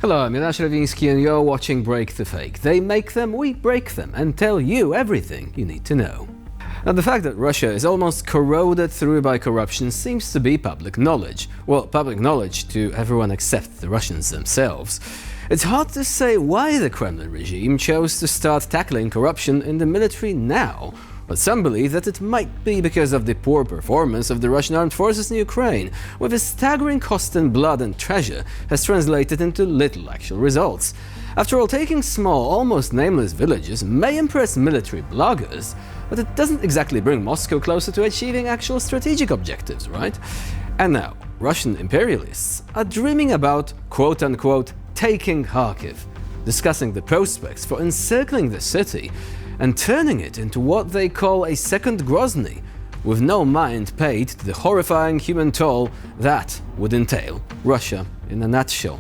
Hello, I'm Jan Ślewiński and you're watching Break the Fake. They make them, we break them, and tell you everything you need to know. Now, the fact that Russia is almost corroded through by corruption seems to be public knowledge. Well, public knowledge to everyone except the Russians themselves. It's hard to say why the Kremlin regime chose to start tackling corruption in the military now, but some believe that it might be because of the poor performance of the Russian armed forces in Ukraine, where the staggering cost in blood and treasure has translated into little actual results. After all, taking small, almost nameless villages may impress military bloggers, but it doesn't exactly bring Moscow closer to achieving actual strategic objectives, right? And now, Russian imperialists are dreaming about, quote-unquote, taking Kharkiv, discussing the prospects for encircling the city and turning it into what they call a second Grozny, with no mind paid to the horrifying human toll that would entail Russia in a nutshell.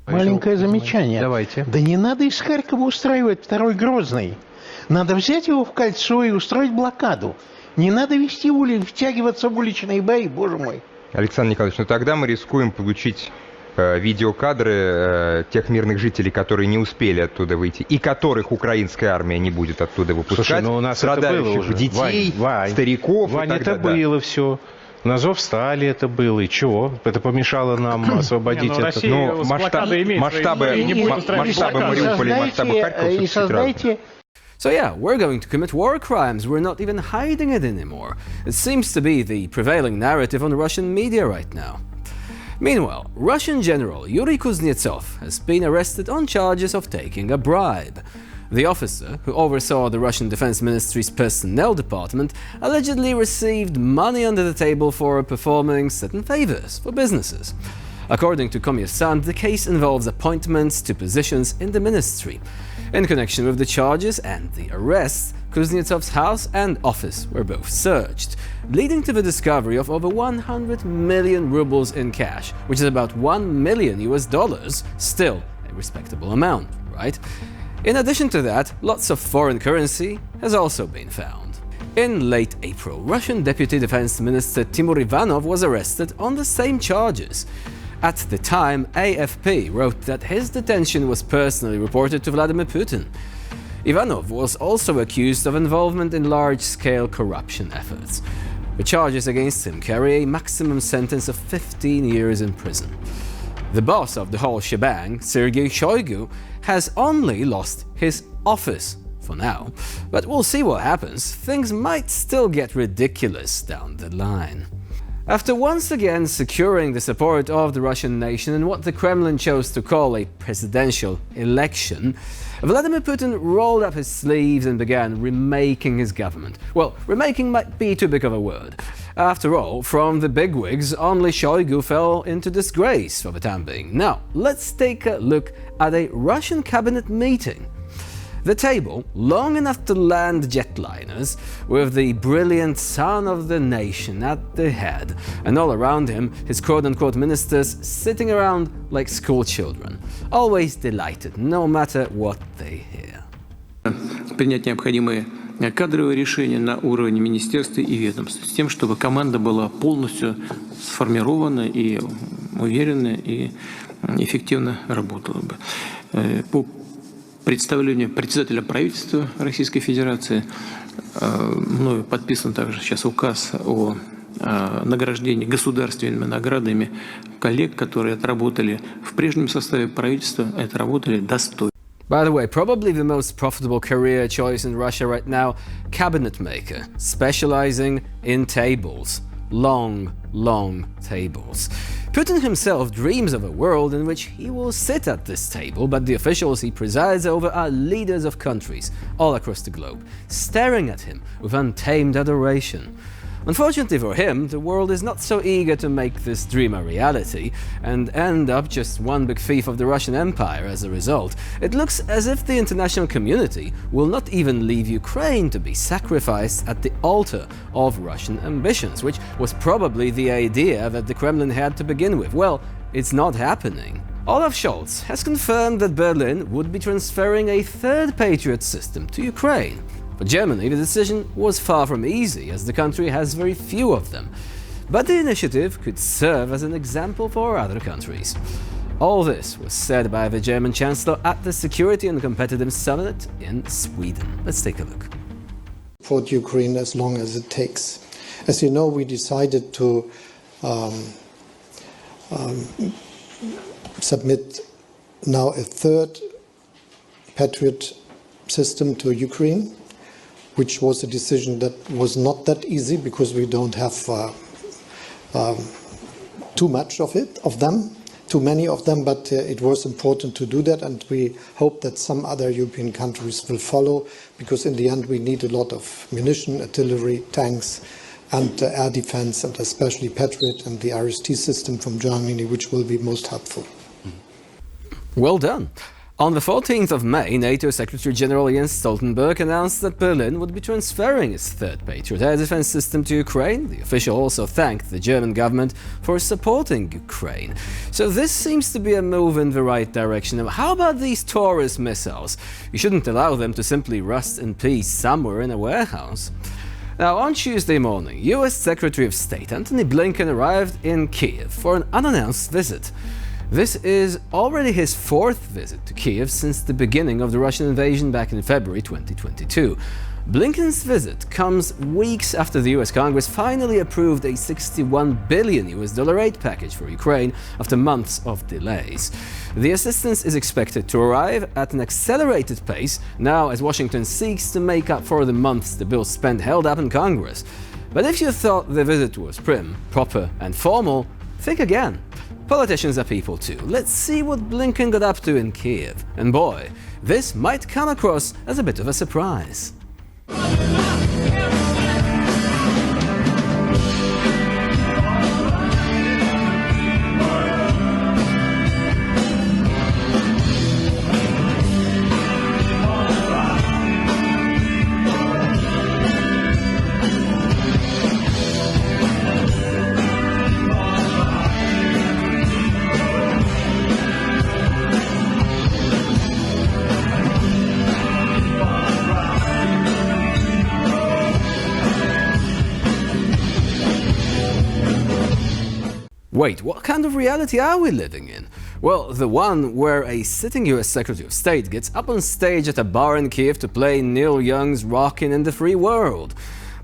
Маленькое замечание. Давайте. Да не надо из Харькова устраивать второй Грозный. Надо взять его в кольцо и устроить блокаду. Не надо втягиваться в уличные бои, боже мой. Александр Николаевич, тогда мы рискуем получить видеокадры тех мирных жителей, которые не успели оттуда выйти, и которых украинская армия не будет оттуда выпускать. Слушай, у нас это было уже. Детей, Вань, стариков. Вань, это было все. На зов стали это было, и чего? Это помешало нам освободить этот... масштабы Мариуполя, масштабы Харькова. So yeah, we're going to commit war crimes, we're not even hiding it anymore. It seems to be the prevailing narrative on Russian media right now. Meanwhile, Russian General Yuri Kuznetsov has been arrested on charges of taking a bribe. The officer, who oversaw the Russian Defense Ministry's personnel department, allegedly received money under the table for performing certain favors for businesses. According to Kommersant, the case involves appointments to positions in the ministry. In connection with the charges and the arrests, Kuznetsov's house and office were both searched, leading to the discovery of over 100 million rubles in cash, which is about $1 million, still a respectable amount, right? In addition to that, lots of foreign currency has also been found. In late April, Russian Deputy Defense Minister Timur Ivanov was arrested on the same charges. At the time, AFP wrote that his detention was personally reported to Vladimir Putin. Ivanov was also accused of involvement in large-scale corruption efforts. The charges against him carry a maximum sentence of 15 years in prison. The boss of the whole shebang, Sergei Shoigu, has only lost his office for now. But we'll see what happens. Things might still get ridiculous down the line. After once again securing the support of the Russian nation in what the Kremlin chose to call a presidential election, Vladimir Putin rolled up his sleeves and began remaking his government. Well, remaking might be too big of a word. After all, from the bigwigs, only Shoigu fell into disgrace for the time being. Now, let's take a look at a Russian cabinet meeting. The table, long enough to land jetliners, with the brilliant son of the nation at the head, and all around him, his quote-unquote ministers sitting around like school children, always delighted, no matter what they hear. Принять необходимые кадровые решения на уровне министерства и ведомств, с тем, чтобы команда была полностью сформирована и уверенно и эффективно работала бы. По представлению председателя правительства Российской Федерации мною подписан также сейчас указ о награждении государственными наградами коллег, которые отработали в прежнем составе правительства, отработали достойно. By the way, probably the most profitable career choice in Russia right now, cabinet maker, specializing in tables. Long tables. Putin himself dreams of a world in which he will sit at this table, but the officials he presides over are leaders of countries all across the globe, staring at him with untamed adoration. Unfortunately for him, the world is not so eager to make this dream a reality and end up just one big fief of the Russian Empire as a result. It looks as if the international community will not even leave Ukraine to be sacrificed at the altar of Russian ambitions, which was probably the idea that the Kremlin had to begin with. Well, it's not happening. Olaf Scholz has confirmed that Berlin would be transferring a third Patriot system to Ukraine. For Germany, the decision was far from easy, as the country has very few of them. But the initiative could serve as an example for other countries. All this was said by the German Chancellor at the Security and Competitiveness Summit in Sweden. Let's take a look. Support Ukraine as long as it takes. As you know, we decided to submit now a third Patriot system to Ukraine, which was a decision that was not that easy because we don't have too many of them, but it was important to do that, and we hope that some other European countries will follow, because in the end we need a lot of munition, artillery, tanks, and air defense, and especially Patriot and the RST system from Germany, which will be most helpful. Well done. On the 14th of May, NATO Secretary-General Jens Stoltenberg announced that Berlin would be transferring its third Patriot air defense system to Ukraine. The official also thanked the German government for supporting Ukraine. So this seems to be a move in the right direction. Now, how about these Taurus missiles? You shouldn't allow them to simply rust in peace somewhere in a warehouse. Now, on Tuesday morning, US Secretary of State Antony Blinken arrived in Kiev for an unannounced visit. This is already his fourth visit to Kiev since the beginning of the Russian invasion back in February 2022. Blinken's visit comes weeks after the US Congress finally approved a $61 billion aid package for Ukraine after months of delays. The assistance is expected to arrive at an accelerated pace now as Washington seeks to make up for the months the bill spent held up in Congress. But if you thought the visit was prim, proper and formal, think again. Politicians are people too. Let's see what Blinken got up to in Kiev. And boy, this might come across as a bit of a surprise. Wait, what kind of reality are we living in? Well, the one where a sitting US Secretary of State gets up on stage at a bar in Kiev to play Neil Young's Rockin' in the Free World.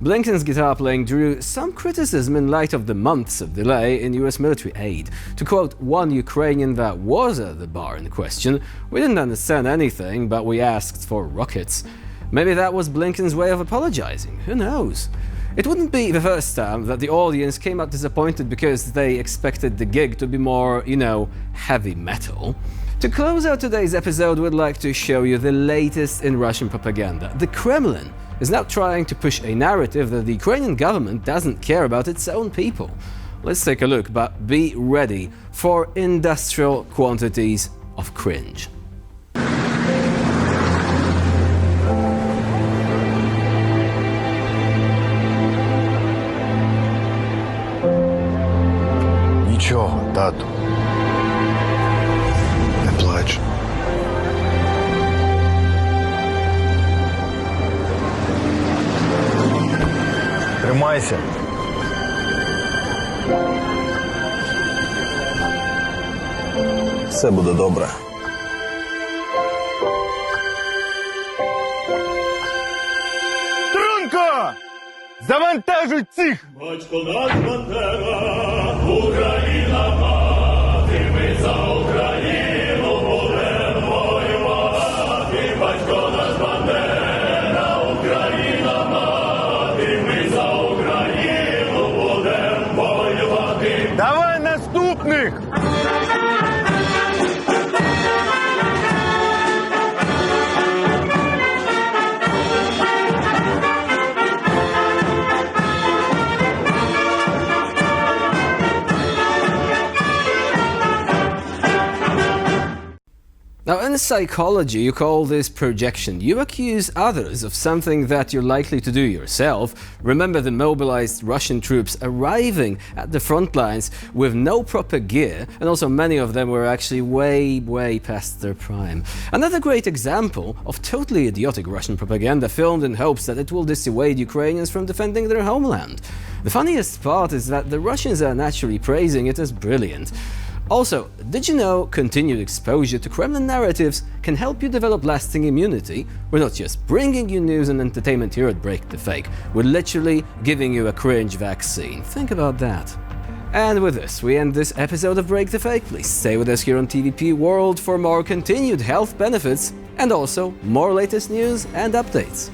Blinken's guitar playing drew some criticism in light of the months of delay in US military aid. To quote one Ukrainian that was at the bar in question, "We didn't understand anything, but we asked for rockets." Maybe that was Blinken's way of apologizing. Who knows? It wouldn't be the first time that the audience came out disappointed because they expected the gig to be more, heavy metal. To close out today's episode, we'd like to show you the latest in Russian propaganda. The Kremlin is now trying to push a narrative that the Ukrainian government doesn't care about its own people. Let's take a look, but be ready for industrial quantities of cringe. Нічого, тату. Не плач. Тримайся. Все буде добре. Трунко! Завантажуй цих! Батько наш Бандера, Україна мати, ми за Україну будем воювати. Батько наш Бандера, Україна мати, ми за Україну будем воювати. Давай наступних! Now, in psychology, you call this projection. You accuse others of something that you're likely to do yourself. Remember the mobilized Russian troops arriving at the front lines with no proper gear, and also many of them were actually way past their prime. Another great example of totally idiotic Russian propaganda filmed in hopes that it will dissuade Ukrainians from defending their homeland. The funniest part is that the Russians are naturally praising it as brilliant. Also, did you know continued exposure to Kremlin narratives can help you develop lasting immunity? We're not just bringing you news and entertainment here at Break the Fake, we're literally giving you a cringe vaccine. Think about that. And with this, we end this episode of Break the Fake. Please stay with us here on TVP World for more continued health benefits and also more latest news and updates.